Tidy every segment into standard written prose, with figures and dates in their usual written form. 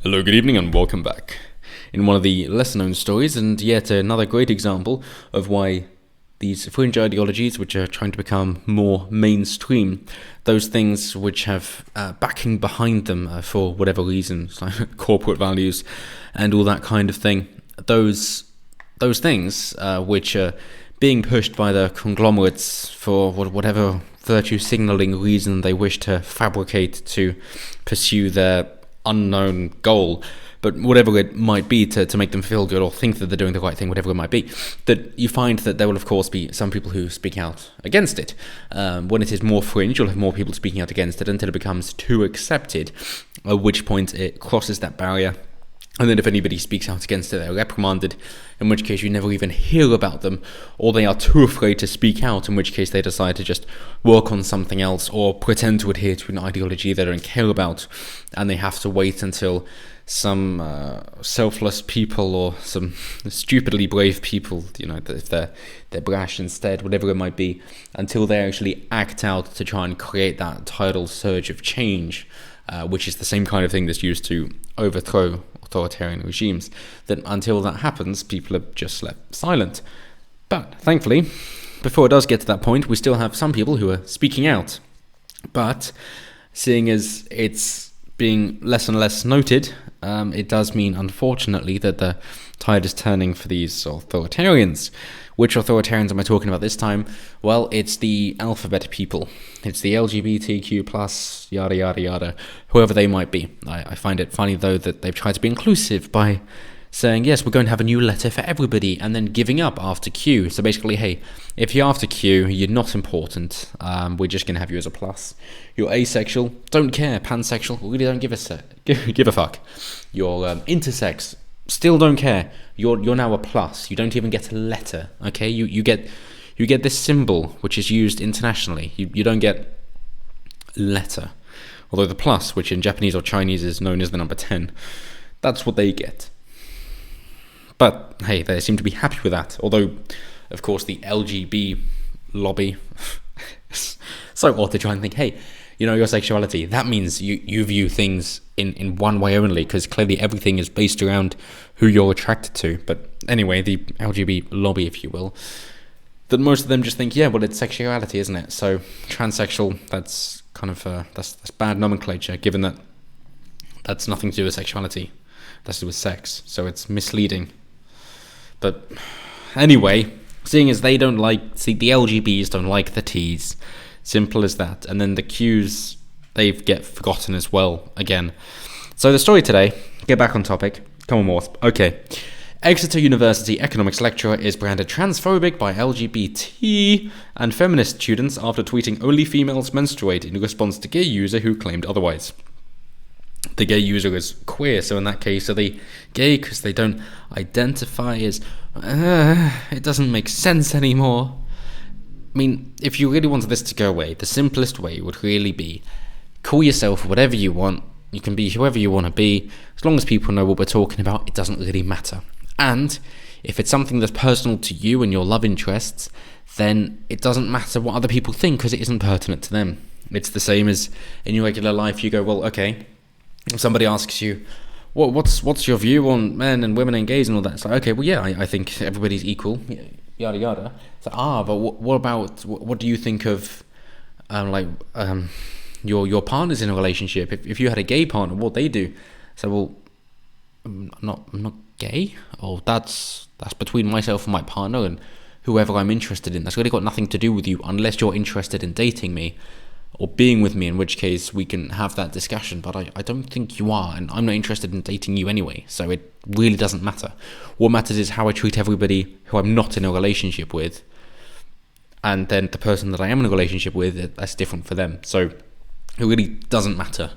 Hello, good evening, and welcome back. In one of the lesser-known stories, and yet another great example of why these fringe ideologies, which are trying to become more mainstream, those things which have backing behind them for whatever reasons, like corporate values and all that kind of thing, those things which are being pushed by the conglomerates for whatever virtue signaling reason they wish to fabricate to pursue their unknown goal, but whatever it might be to make them feel good or think that they're doing the right thing, whatever it might be, that you find that there will of course be some people who speak out against it. When it is more fringe, you'll have more people speaking out against it until it becomes too accepted, at which point it crosses that barrier. And then if anybody speaks out against it, they're reprimanded, in which case you never even hear about them, or they are too afraid to speak out, in which case they decide to just work on something else or pretend to adhere to an ideology they don't care about, and they have to wait until some selfless people or some stupidly brave people, if they're brash instead, whatever it might be, until they actually act out to try and create that tidal surge of change, which is the same kind of thing that's used to overthrow authoritarian regimes, that until that happens, people are just left silent. But thankfully, before it does get to that point, we still have some people who are speaking out. But seeing as it's being less and less noted, it does mean, unfortunately, that the tide is turning for these authoritarians. Which authoritarians am I talking about this time? Well, it's the alphabet people. It's the LGBTQ+, yada, yada, yada, whoever they might be. I find it funny, though, that they've tried to be inclusive by saying, yes, we're going to have a new letter for everybody, and then giving up after Q. So basically, hey, if you're after Q, you're not important. We're just going to have you as a plus. You're asexual, don't care. Pansexual, really don't give a fuck. You're intersex, still don't care. You're now a plus. You don't even get a letter. Okay, you get this symbol which is used internationally. You don't get letter. Although the plus, which in Japanese or Chinese is known as the number 10, that's what they get. But hey, they seem to be happy with that. Although, of course, the LGB lobby so odd to try and think, hey, your sexuality, that means you view things in one way only, because clearly everything is based around who you're attracted to. But anyway, the LGB lobby, if you will, that most of them just think, yeah, well, it's sexuality, isn't it? So transsexual, that's kind of that's bad nomenclature, given that that's nothing to do with sexuality, that's to do with sex, so it's misleading. But anyway, seeing as the LGBs don't like the T's, simple as that. And then the Q's, they get forgotten as well, again. So the story today, get back on topic. Come on, Wasp. Okay. Exeter University economics lecturer is branded transphobic by LGBT and feminist students after tweeting only females menstruate in response to gay user who claimed otherwise. The gay user is queer, so in that case, are they gay because they don't identify as... it doesn't make sense anymore. I mean, if you really wanted this to go away, the simplest way would really be, call yourself whatever you want, you can be whoever you want to be, as long as people know what we're talking about, it doesn't really matter. And if it's something that's personal to you and your love interests, then it doesn't matter what other people think, because it isn't pertinent to them. It's the same as in your regular life, you go, well, okay, if somebody asks you, what's your view on men and women and gays and all that? It's like, okay, well, yeah, I think everybody's equal, yada yada. It's like, but what about, what do you think of your partners in a relationship? If you had a gay partner, what they do? So, well, I'm not gay. Oh, that's between myself and my partner and whoever I'm interested in. That's really got nothing to do with you, unless you're interested in dating me or being with me, in which case we can have that discussion. But I don't think you are, and I'm not interested in dating you anyway, so it really doesn't matter. What matters is how I treat everybody who I'm not in a relationship with, and then the person that I am in a relationship with, that's different for them. So it really doesn't matter.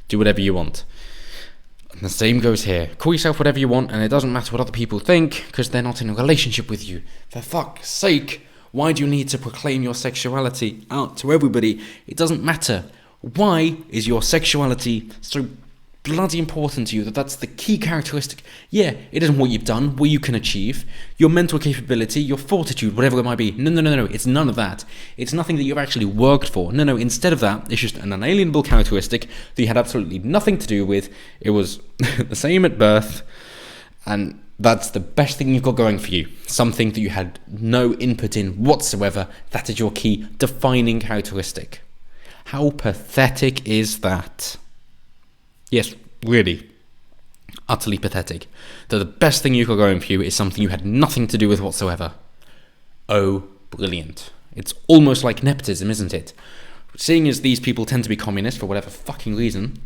Do whatever you want. And the same goes here. Call yourself whatever you want, and it doesn't matter what other people think, because they're not in a relationship with you. For fuck's sake, why do you need to proclaim your sexuality out to everybody? It doesn't matter. Why is your sexuality so bloody important to you, that's the key characteristic. Yeah, it isn't what you've done, what you can achieve, your mental capability, your fortitude, whatever it might be. No, it's none of that. It's nothing that you've actually worked for. No, instead of that, it's just an unalienable characteristic that you had absolutely nothing to do with. It was the same at birth, and that's the best thing you've got going for you. Something that you had no input in whatsoever. That is your key defining characteristic. How pathetic is that? Yes, really. Utterly pathetic. That the best thing you've got going for you is something you had nothing to do with whatsoever. Oh, brilliant. It's almost like nepotism, isn't it? Seeing as these people tend to be communist for whatever fucking reason,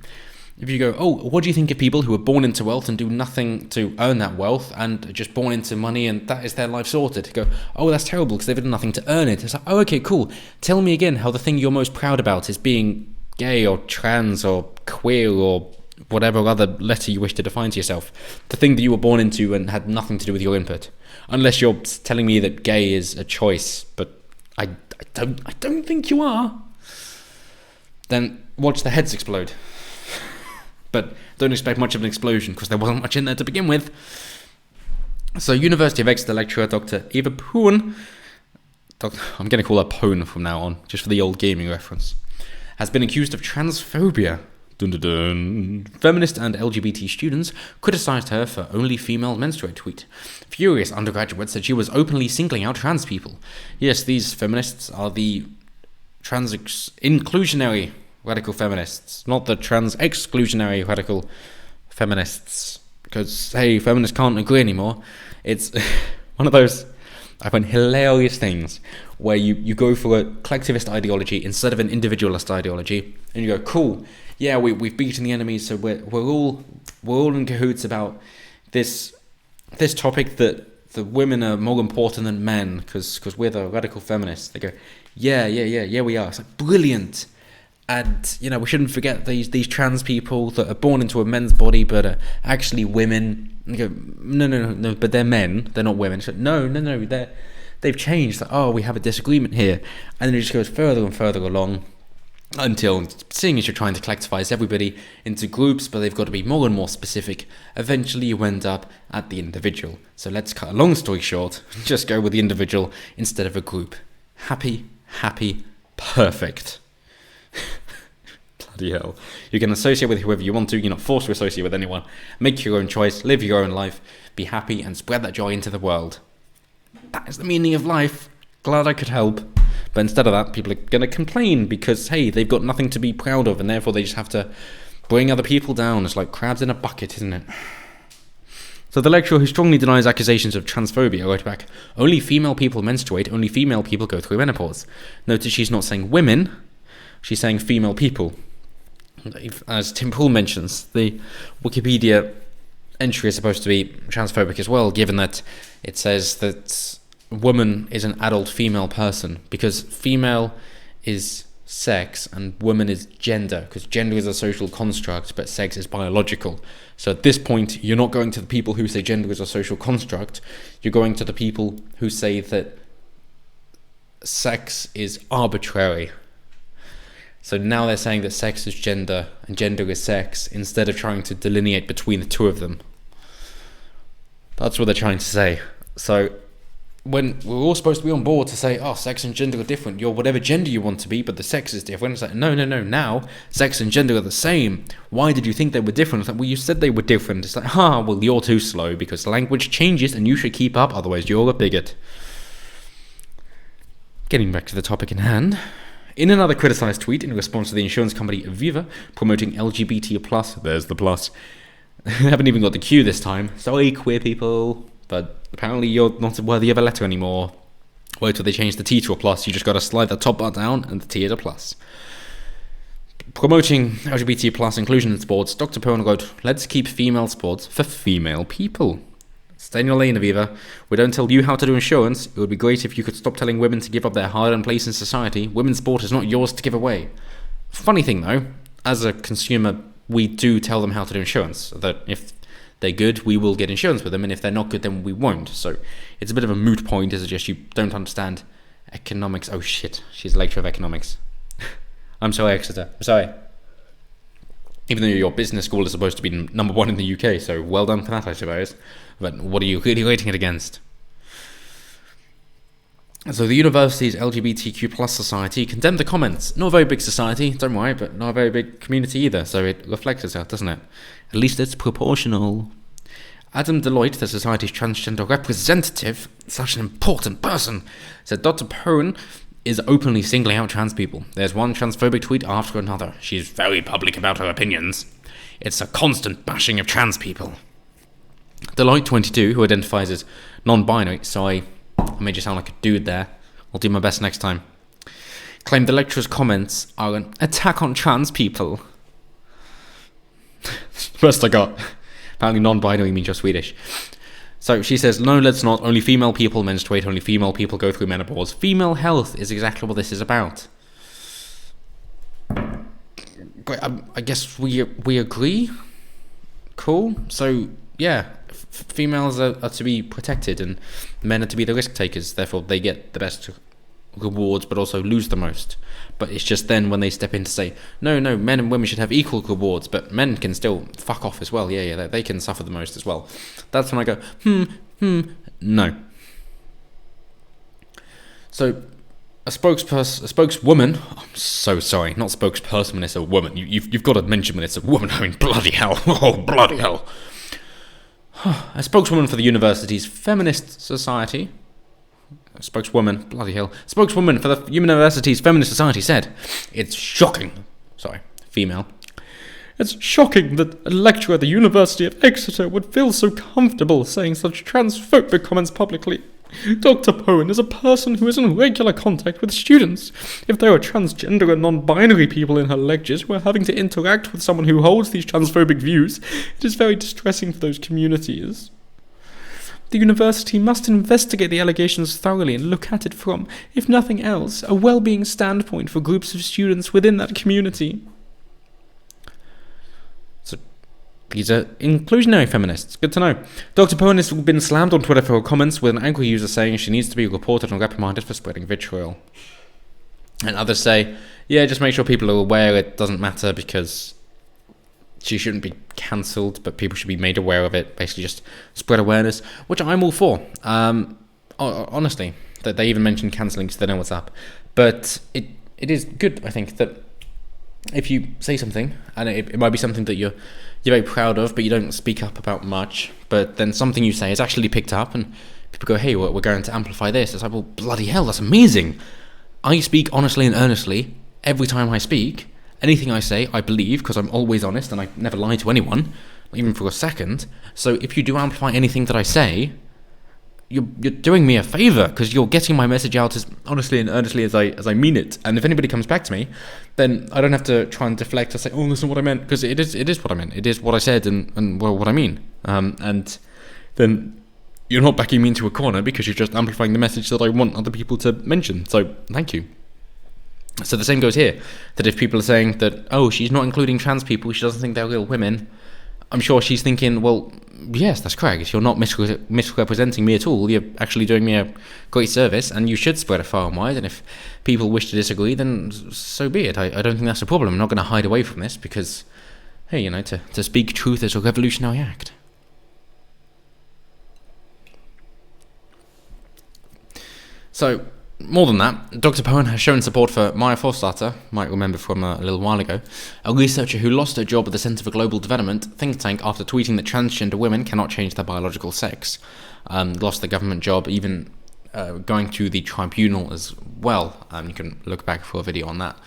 if you go, oh, what do you think of people who are born into wealth and do nothing to earn that wealth and are just born into money and that is their life sorted? Go, oh, that's terrible because they've done nothing to earn it. It's like, oh, okay, cool. Tell me again how the thing you're most proud about is being gay or trans or queer or whatever other letter you wish to define to yourself. The thing that you were born into and had nothing to do with your input. Unless you're telling me that gay is a choice, but I don't think you are. Then watch the heads explode. But don't expect much of an explosion because there wasn't much in there to begin with. So, University of Exeter lecturer Dr. Eva Poen, I'm going to call her Poen from now on, just for the old gaming reference, has been accused of transphobia. Dun, dun, dun. Feminist and LGBT students criticised her for only female menstruate tweet. Furious undergraduates said she was openly singling out trans people. Yes, these feminists are the inclusionary radical feminists, not the trans-exclusionary radical feminists. Because, hey, feminists can't agree anymore. It's one of those, I find, hilarious things where you go for a collectivist ideology instead of an individualist ideology, and you go, cool, yeah, we've beaten the enemy, so we're all in cahoots about this topic that the women are more important than men because we're the radical feminists. They go, yeah, we are. It's like, brilliant. And, we shouldn't forget these trans people that are born into a men's body but are actually women. And you go, no, but they're men. They're not women. So, no, they've changed. Like, oh, we have a disagreement here. And then it just goes further and further along until, seeing as you're trying to collectivize everybody into groups, but they've got to be more and more specific, eventually you end up at the individual. So let's cut a long story short, just go with the individual instead of a group. Happy, perfect. Bloody hell. You can associate with whoever you want to. You're not forced to associate with anyone. Make your own choice. Live your own life. Be happy and spread that joy into the world. That is the meaning of life. Glad I could help. But instead of that, people are going to complain because, hey, they've got nothing to be proud of and therefore they just have to bring other people down. It's like crabs in a bucket, isn't it? So the lecturer, who strongly denies accusations of transphobia, wrote back, only female people menstruate, only female people go through menopause. Notice she's not saying women, she's saying female people. As Tim Pool mentions, the Wikipedia entry is supposed to be transphobic as well, given that it says that woman is an adult female person, because female is sex and woman is gender, because gender is a social construct but sex is biological. So at this point, you're not going to the people who say gender is a social construct, you're going to the people who say that sex is arbitrary. So now they're saying that sex is gender and gender is sex instead of trying to delineate between the two of them. That's what they're trying to say. So when we're all supposed to be on board to say, oh, sex and gender are different, you're whatever gender you want to be, but the sex is different. It's like, no, now sex and gender are the same. Why did you think they were different? It's like, well, you said they were different. It's like, well, you're too slow because language changes and you should keep up, otherwise you're a bigot. Getting back to the topic in hand. In another criticised tweet in response to the insurance company Aviva promoting LGBT+, there's the plus, I haven't even got the Q this time, sorry queer people, but apparently you're not worthy of a letter anymore. Wait till they change the T to a plus, you just got to slide the top bar down and the T is a plus. Promoting LGBT+ inclusion in sports, Dr. Poen wrote, let's keep female sports for female people. Stay in your lane, Aviva. We don't tell you how to do insurance. It would be great if you could stop telling women to give up their hard-earned place in society. Women's sport is not yours to give away. Funny thing, though, as a consumer, we do tell them how to do insurance. That if they're good, we will get insurance with them, and if they're not good, then we won't. So it's a bit of a moot point to suggest you don't understand economics. Oh, shit. She's a lecturer of economics. I'm sorry, Exeter. I'm sorry. Even though your business school is supposed to be number one in the UK, so well done for that, I suppose. But what are you really rating it against? So the university's LGBTQ plus society condemned the comments. Not a very big society, don't worry, but not a very big community either, so it reflects itself, doesn't it? At least it's proportional. Adam Deloitte, the society's transgender representative, such an important person, said Dr. Poen is openly singling out trans people. There's one transphobic tweet after another. She's very public about her opinions. It's a constant bashing of trans people. Deloitte, 22, who identifies as non-binary, so I made you sound like a dude there. I'll do my best next time. Claimed the lecturer's comments are an attack on trans people. First I got. Apparently non-binary means you're Swedish. So she says, no, let's not. Only female people menstruate. Only female people go through menopause. Female health is exactly what this is about. I guess we agree? Cool. So, yeah. Females are to be protected and men are to be the risk takers. Therefore, they get the best rewards but also lose the most. But it's just then when they step in to say, no, men and women should have equal rewards, but men can still fuck off as well. Yeah, they can suffer the most as well. That's when I go, no. So, a spokeswoman, I'm so sorry, not spokesperson when it's a woman. You've got to mention when it's a woman. I mean, bloody hell. Oh, bloody hell. A spokeswoman for the university's feminist society, spokeswoman for the university's feminist society said, it's shocking, female, it's shocking that a lecturer at the University of Exeter would feel so comfortable saying such transphobic comments publicly. Dr. Poen is a person who is in regular contact with students. If there are transgender and non-binary people in her lectures who are having to interact with someone who holds these transphobic views, it is very distressing for those communities. The university must investigate the allegations thoroughly and look at it from, if nothing else, a well-being standpoint for groups of students within that community. So, these are inclusionary feminists. Good to know. Dr. Poen has been slammed on Twitter for her comments, with an angry user saying she needs to be reported and reprimanded for spreading vitriol. And others say, yeah, just make sure people are aware it doesn't matter because she shouldn't be cancelled, but people should be made aware of it. Basically just spread awareness, which I'm all for. Honestly, that they even mention cancelling so they know what's up. But it is good, I think, that if you say something, and it might be something that you're very proud of, but you don't speak up about much, but then something you say is actually picked up, and people go, hey, we're going to amplify this. It's like, well, bloody hell, that's amazing. I speak honestly and earnestly every time I speak. Anything I say, I believe, because I'm always honest, and I never lie to anyone, even for a second. So if you do amplify anything that I say, you're doing me a favour, because you're getting my message out as honestly and earnestly as I mean it. And if anybody comes back to me, then I don't have to try and deflect or say, oh, that's not what I meant, because it is what I meant. It is what I said and well, what I mean. And then you're not backing me into a corner because you're just amplifying the message that I want other people to mention. So thank you. So the same goes here, that if people are saying that, oh, she's not including trans people, she doesn't think they're real women, I'm sure she's thinking, well, yes, that's correct. You're not misrepresenting me at all. You're actually doing me a great service, and you should spread it far and wide. And if people wish to disagree, then so be it. I don't think that's a problem. I'm not going to hide away from this because, hey, to speak truth is a revolutionary act. So, more than that, Dr. Poen has shown support for Maya Forstater, might remember from a little while ago, a researcher who lost her job at the Centre for Global Development think tank after tweeting that transgender women cannot change their biological sex. Lost the government job, even going to the tribunal as well. You can look back for a video on that.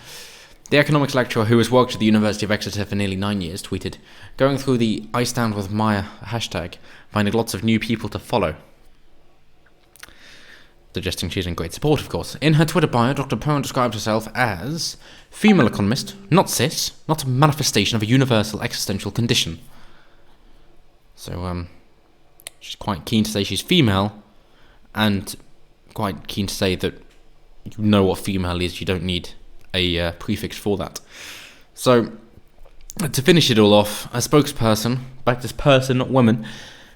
The economics lecturer, who has worked at the University of Exeter for nearly 9 years, tweeted, going through the I Stand With Maya hashtag, finding lots of new people to follow. Suggesting she's in great support, of course. In her Twitter bio, Dr. Poen describes herself as female economist, not cis, not a manifestation of a universal existential condition. So, she's quite keen to say she's female, and quite keen to say that you know what female is, you don't need a prefix for that. So, to finish it all off, a spokesperson, back to person, not woman,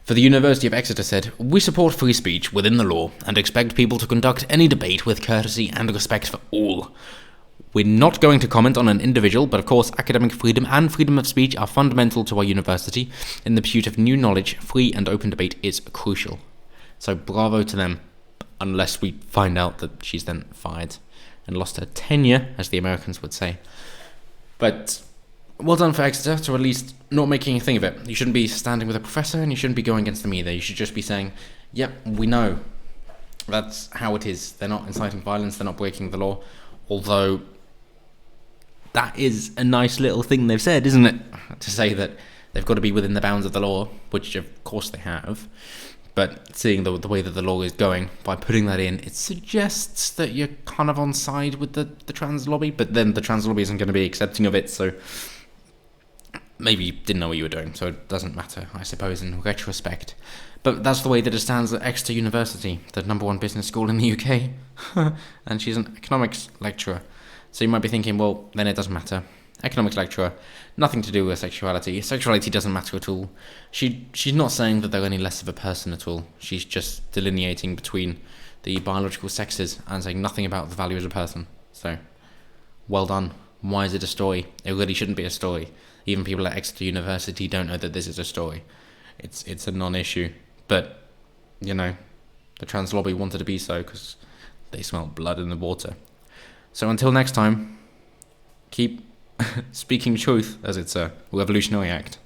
for the University of Exeter said, we support free speech within the law and expect people to conduct any debate with courtesy and respect for all. We're not going to comment on an individual, but of course academic freedom and freedom of speech are fundamental to our university. In the pursuit of new knowledge, free and open debate is crucial. So bravo to them, unless we find out that she's then fired and lost her tenure, as the Americans would say. But well done for Exeter to at least not making a thing of it. You shouldn't be standing with a professor, and you shouldn't be going against them either. You should just be saying, yep, we know. That's how it is. They're not inciting violence, they're not breaking the law. Although, that is a nice little thing they've said, isn't it? To say that they've got to be within the bounds of the law, which of course they have. But seeing the way that the law is going, by putting that in, it suggests that you're kind of on side with the trans lobby, but then the trans lobby isn't going to be accepting of it, so maybe you didn't know what you were doing, so it doesn't matter, I suppose, in retrospect. But that's the way that it stands at Exeter University, the #1 business school in the UK, and she's an economics lecturer. So you might be thinking, well, then it doesn't matter. Economics lecturer, nothing to do with sexuality. Sexuality doesn't matter at all. She's not saying that they're any less of a person at all. She's just delineating between the biological sexes and saying nothing about the value as a person. So, well done. Why is it a story? It really shouldn't be a story. Even people at Exeter University don't know that this is a story. It's a non-issue. But, you know, the trans lobby wanted to be so because they smell blood in the water. So until next time, keep speaking truth, as it's a revolutionary act.